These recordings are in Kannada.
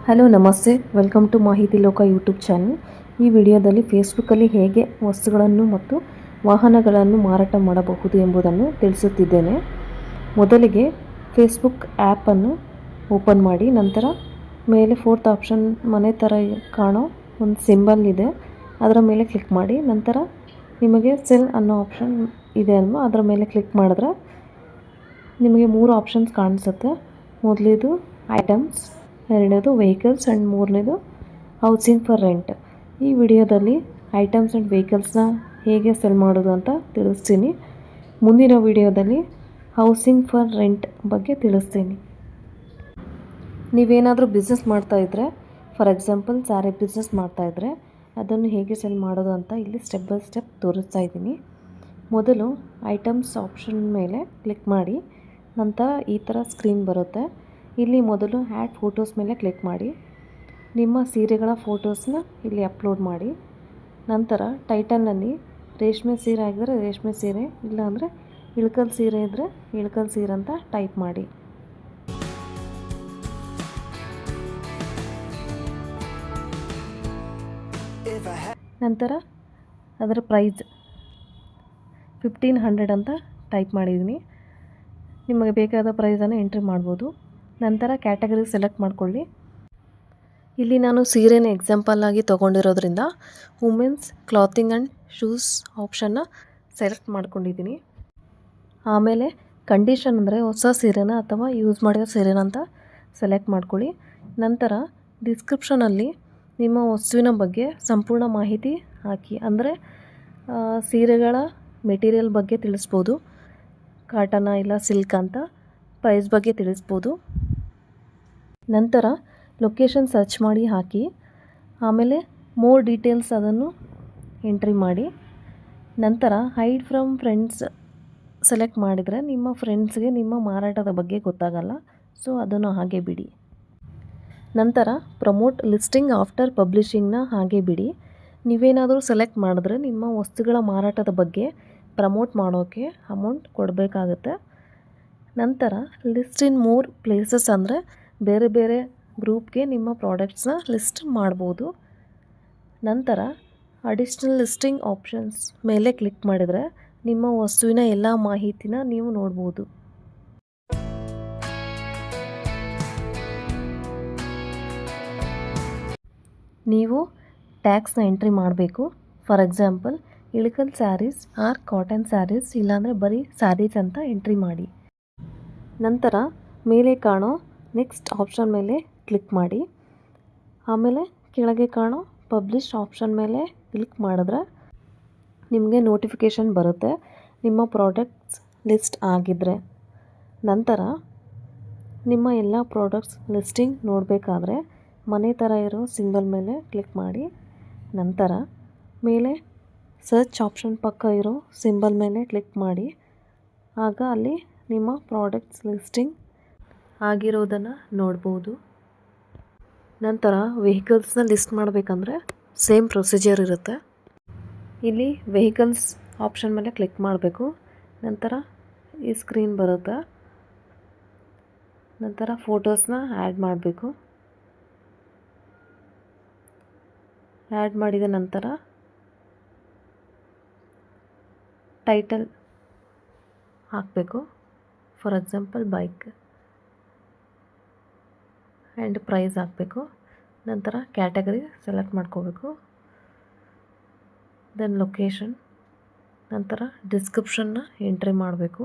ಹಲೋ ನಮಸ್ತೆ, ವೆಲ್ಕಮ್ ಟು ಮಾಹಿತಿ ಲೋಕ ಯೂಟ್ಯೂಬ್ ಚಾನಲ್. ಈ ವಿಡಿಯೋದಲ್ಲಿ ಫೇಸ್ಬುಕ್ಕಲ್ಲಿ ಹೇಗೆ ವಸ್ತುಗಳನ್ನು ಮತ್ತು ವಾಹನಗಳನ್ನು ಮಾರಾಟ ಮಾಡಬಹುದು ಎಂಬುದನ್ನು ತಿಳಿಸುತ್ತಿದ್ದೇನೆ. ಮೊದಲಿಗೆ ಫೇಸ್ಬುಕ್ ಆ್ಯಪನ್ನು ಓಪನ್ ಮಾಡಿ, ನಂತರ ಮೇಲೆ ಫೋರ್ತ್ ಆಪ್ಷನ್ ಮನೆ ಥರ ಕಾಣೋ ಒಂದು ಸಿಂಬಲ್ ಇದೆ, ಅದರ ಮೇಲೆ ಕ್ಲಿಕ್ ಮಾಡಿ. ನಂತರ ನಿಮಗೆ ಸೆಲ್ ಅನ್ನೋ ಆಪ್ಷನ್ ಇದೆ ಅಲ್ವಾ, ಅದರ ಮೇಲೆ ಕ್ಲಿಕ್ ಮಾಡಿದ್ರೆ ನಿಮಗೆ 3 ಆಪ್ಷನ್ಸ್ ಕಾಣಿಸುತ್ತೆ. ಮೊದಲಿದು ಐಟಮ್ಸ್, ಎರಡನೇದು ವೆಹಿಕಲ್ಸ್ ಆ್ಯಂಡ್ ಮೂರನೇದು ಹೌಸಿಂಗ್ ಫಾರ್ ರೆಂಟ್. ಈ ವಿಡಿಯೋದಲ್ಲಿ ಐಟಮ್ಸ್ ಆ್ಯಂಡ್ ವೆಹಿಕಲ್ಸ್ನ ಹೇಗೆ ಸೆಲ್ ಮಾಡೋದು ಅಂತ ತಿಳಿಸ್ತೀನಿ. ಮುಂದಿನ ವಿಡಿಯೋದಲ್ಲಿ ಹೌಸಿಂಗ್ ಫಾರ್ ರೆಂಟ್ ಬಗ್ಗೆ ತಿಳಿಸ್ತೀನಿ. ನೀವೇನಾದರೂ ಬಿಸ್ನೆಸ್ ಮಾಡ್ತಾಯಿದ್ರೆ, ಫಾರ್ ಎಕ್ಸಾಂಪಲ್ ಸ್ಯಾರಿ ಬಿಸ್ನೆಸ್ ಮಾಡ್ತಾಯಿದ್ರೆ ಅದನ್ನು ಹೇಗೆ ಸೆಲ್ ಮಾಡೋದು ಅಂತ ಇಲ್ಲಿ ಸ್ಟೆಪ್ ಬೈ ಸ್ಟೆಪ್ ತೋರಿಸ್ತಾ ಇದ್ದೀನಿ. ಮೊದಲು ಐಟಮ್ಸ್ ಆಪ್ಷನ್ ಮೇಲೆ ಕ್ಲಿಕ್ ಮಾಡಿ. ನಂತರ ಈ ಥರ ಸ್ಕ್ರೀನ್ ಬರುತ್ತೆ. ಇಲ್ಲಿ ಮೊದಲು ಆ್ಯಡ್ ಫೋಟೋಸ್ ಮೇಲೆ ಕ್ಲಿಕ್ ಮಾಡಿ. ನಿಮ್ಮ ಸೀರೆಗಳ ಫೋಟೋಸ್ನ ಇಲ್ಲಿ ಅಪ್ಲೋಡ್ ಮಾಡಿ. ನಂತರ ಟೈಟಲ್ನಲ್ಲಿ ರೇಷ್ಮೆ ಸೀರೆ ಆಗಿದ್ರೆ ರೇಷ್ಮೆ ಸೀರೆ, ಇಲ್ಲಾಂದರೆ ಇಳ್ಕಲ್ ಸೀರೆ ಇದ್ದರೆ ಇಳ್ಕಲ್ ಸೀರೆ ಅಂತ ಟೈಪ್ ಮಾಡಿ. ನಂತರ ಅದರ ಪ್ರೈಸ್ 1500 ಅಂತ ಟೈಪ್ ಮಾಡಿದ್ದೀನಿ. ನಿಮಗೆ ಬೇಕಾದ ಪ್ರೈಸನ್ನು ಎಂಟ್ರಿ ಮಾಡ್ಬೋದು. ನಂತರ ಕ್ಯಾಟಗರಿ ಸೆಲೆಕ್ಟ್ ಮಾಡ್ಕೊಳ್ಳಿ. ಇಲ್ಲಿ ನಾನು ಸೀರೆನ ಎಕ್ಸಾಂಪಲ್ ಆಗಿ ತೊಗೊಂಡಿರೋದ್ರಿಂದ ವುಮೆನ್ಸ್ ಕ್ಲಾತಿಂಗ್ ಆ್ಯಂಡ್ ಶೂಸ್ ಆಪ್ಷನ್ನ ಸೆಲೆಕ್ಟ್ ಮಾಡ್ಕೊಂಡಿದ್ದೀನಿ. ಆಮೇಲೆ ಕಂಡೀಷನ್ ಅಂದರೆ ಹೊಸ ಸೀರೆನ ಅಥವಾ ಯೂಸ್ ಮಾಡಿರೋ ಸೀರೆನ ಅಂತ ಸೆಲೆಕ್ಟ್ ಮಾಡ್ಕೊಳ್ಳಿ. ನಂತರ ಡಿಸ್ಕ್ರಿಪ್ಷನಲ್ಲಿ ನಿಮ್ಮ ವಸ್ತುವಿನ ಬಗ್ಗೆ ಸಂಪೂರ್ಣ ಮಾಹಿತಿ ಹಾಕಿ. ಅಂದರೆ ಸೀರೆಗಳ ಮೆಟೀರಿಯಲ್ ಬಗ್ಗೆ ತಿಳಿಸ್ಬೋದು, ಕಾಟನ ಇಲ್ಲ ಸಿಲ್ಕ್ ಅಂತ, ಪ್ರೈಸ್ ಬಗ್ಗೆ ತಿಳಿಸ್ಬೋದು. ನಂತರ ಲೊಕೇಶನ್ ಸರ್ಚ್ ಮಾಡಿ ಹಾಕಿ. ಆಮೇಲೆ ಮೋರ್ ಡೀಟೇಲ್ಸ್ ಅದನ್ನು ಎಂಟ್ರಿ ಮಾಡಿ. ನಂತರ ಹೈಡ್ ಫ್ರಮ್ ಫ್ರೆಂಡ್ಸ್ ಸೆಲೆಕ್ಟ್ ಮಾಡಿದರೆ ನಿಮ್ಮ ಫ್ರೆಂಡ್ಸ್ಗೆ ನಿಮ್ಮ ಮಾರಾಟದ ಬಗ್ಗೆ ಗೊತ್ತಾಗಲ್ಲ, ಸೊ ಅದನ್ನು ಹಾಗೆ ಬಿಡಿ. ನಂತರ ಪ್ರಮೋಟ್ ಲಿಸ್ಟಿಂಗ್ ಆಫ್ಟರ್ ಪಬ್ಲಿಷಿಂಗ್ನ ಹಾಗೆ ಬಿಡಿ. ನೀವೇನಾದರೂ ಸೆಲೆಕ್ಟ್ ಮಾಡಿದ್ರೆ ನಿಮ್ಮ ವಸ್ತುಗಳ ಮಾರಾಟದ ಬಗ್ಗೆ ಪ್ರಮೋಟ್ ಮಾಡೋಕ್ಕೆ ಅಮೌಂಟ್ ಕೊಡಬೇಕಾಗುತ್ತೆ. ನಂತರ ಲಿಸ್ಟ್ ಇನ್ ಮೋರ್ ಪ್ಲೇಸಸ್ ಅಂದರೆ ಬೇರೆ ಬೇರೆ ಗ್ರೂಪ್ಗೆ ನಿಮ್ಮ ಪ್ರಾಡಕ್ಟ್ಸ್ನ ಲಿಸ್ಟ್ ಮಾಡ್ಬೋದು. ನಂತರ ಅಡಿಷ್ನಲ್ ಲಿಸ್ಟಿಂಗ್ ಆಪ್ಷನ್ಸ್ ಮೇಲೆ ಕ್ಲಿಕ್ ಮಾಡಿದರೆ ನಿಮ್ಮ ವಸ್ತುವಿನ ಎಲ್ಲ ಮಾಹಿತಿನ ನೀವು ನೋಡ್ಬೋದು. ನೀವು ಟ್ಯಾಕ್ಸ್ನ ಎಂಟ್ರಿ ಮಾಡಬೇಕು. For example Ilkal sarees or cotton sarees, ಇಲ್ಲಾಂದರೆ ಬರೀ ಸ್ಯಾರೀಸ್ ಅಂತ ಎಂಟ್ರಿ ಮಾಡಿ. ನಂತರ ಮೇಲೆ ಕಾಣೋ ನೆಕ್ಸ್ಟ್ ಆಪ್ಷನ್ ಮೇಲೆ ಕ್ಲಿಕ್ ಮಾಡಿ. ಆಮೇಲೆ ಕೆಳಗೆ ಕಾಣೋ ಪಬ್ಲಿಷ್ ಆಪ್ಷನ್ ಮೇಲೆ ಕ್ಲಿಕ್ ಮಾಡಿದ್ರೆ ನಿಮಗೆ ನೋಟಿಫಿಕೇಷನ್ ಬರುತ್ತೆ ನಿಮ್ಮ ಪ್ರಾಡಕ್ಟ್ಸ್ ಲಿಸ್ಟ್ ಆಗಿದ್ದರೆ. ನಂತರ ನಿಮ್ಮ ಎಲ್ಲ ಪ್ರಾಡಕ್ಟ್ಸ್ ಲಿಸ್ಟಿಂಗ್ ನೋಡಬೇಕಾದ್ರೆ ಮನೆ ಥರ ಇರೋ ಸಿಂಬಲ್ ಮೇಲೆ ಕ್ಲಿಕ್ ಮಾಡಿ. ನಂತರ ಮೇಲೆ ಸರ್ಚ್ ಆಪ್ಷನ್ ಪಕ್ಕ ಇರೋ ಸಿಂಬಲ್ ಮೇಲೆ ಕ್ಲಿಕ್ ಮಾಡಿ. ಆಗ ಅಲ್ಲಿ ನಿಮ್ಮ ಪ್ರಾಡಕ್ಟ್ಸ್ ಲಿಸ್ಟಿಂಗ್ ಆಗಿರೋದನ್ನು ನೋಡ್ಬೋದು. ನಂತರ ವೆಹಿಕಲ್ಸ್ನ ಲಿಸ್ಟ್ ಮಾಡಬೇಕಂದ್ರೆ ಸೇಮ್ ಪ್ರೊಸೀಜರ್ ಇರುತ್ತೆ. ಇಲ್ಲಿ ವೆಹಿಕಲ್ಸ್ ಆಪ್ಷನ್ ಮೇಲೆ ಕ್ಲಿಕ್ ಮಾಡಬೇಕು. ನಂತರ ಈ ಸ್ಕ್ರೀನ್ ಬರುತ್ತೆ. ನಂತರ ಫೋಟೋಸ್ನ ಆ್ಯಡ್ ಮಾಡಬೇಕು. ಆ್ಯಡ್ ಮಾಡಿದ ನಂತರ ಟೈಟಲ್ ಹಾಕಬೇಕು. For example bike and price ಹಾಕಬೇಕು. ನಂತರ ಕ್ಯಾಟಗರಿ ಸೆಲೆಕ್ಟ್ ಮಾಡ್ಕೋಬೇಕು. ದೆನ್ ಲೊಕೇಶನ್, ನಂತರ ಡಿಸ್ಕ್ರಿಪ್ಷನ್ನ ಎಂಟ್ರಿ ಮಾಡಬೇಕು.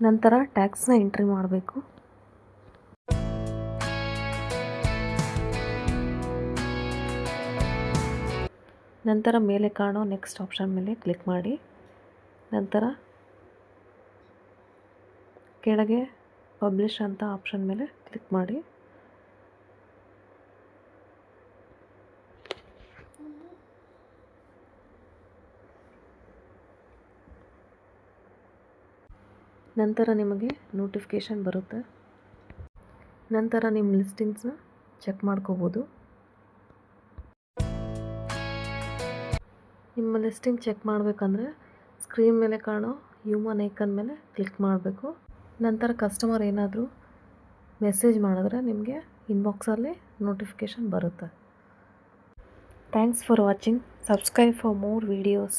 ನಂತರ ಟ್ಯಾಕ್ಸ್ನ ಎಂಟ್ರಿ ಮಾಡಬೇಕು. ನಂತರ ಮೇಲೆ ಕಾಣೋ ನೆಕ್ಸ್ಟ್ ಆಪ್ಷನ್ ಮೇಲೆ ಕ್ಲಿಕ್ ಮಾಡಿ. ನಂತರ ಕೆಳಗೆ ಪಬ್ಲಿಷ್ ಅಂತ ಆಪ್ಷನ್ ಮೇಲೆ ಕ್ಲಿಕ್ ಮಾಡಿ. ನಂತರ ನಿಮಗೆ ನೋಟಿಫಿಕೇಷನ್ ಬರುತ್ತೆ. ನಂತರ ನಿಮ್ಮ ಲಿಸ್ಟಿಂಗ್ಸ್ನ ಚೆಕ್ ಮಾಡ್ಕೋಬೋದು. ನಿಮ್ಮ ಲಿಸ್ಟಿಂಗ್ ಚೆಕ್ ಮಾಡಬೇಕಂದ್ರೆ ಸ್ಕ್ರೀನ್ ಮೇಲೆ ಕಾಣೋ ಹ್ಯೂಮನ್ ಐಕನ್ ಮೇಲೆ ಕ್ಲಿಕ್ ಮಾಡಬೇಕು. ನಂತರ ಕಸ್ಟಮರ್ ಏನಾದರೂ ಮೆಸೇಜ್ ಮಾಡಿದ್ರೆ ನಿಮಗೆ ಇನ್ಬಾಕ್ಸಲ್ಲಿ ನೋಟಿಫಿಕೇಷನ್ ಬರುತ್ತೆ. Thanks for watching. Subscribe for more videos.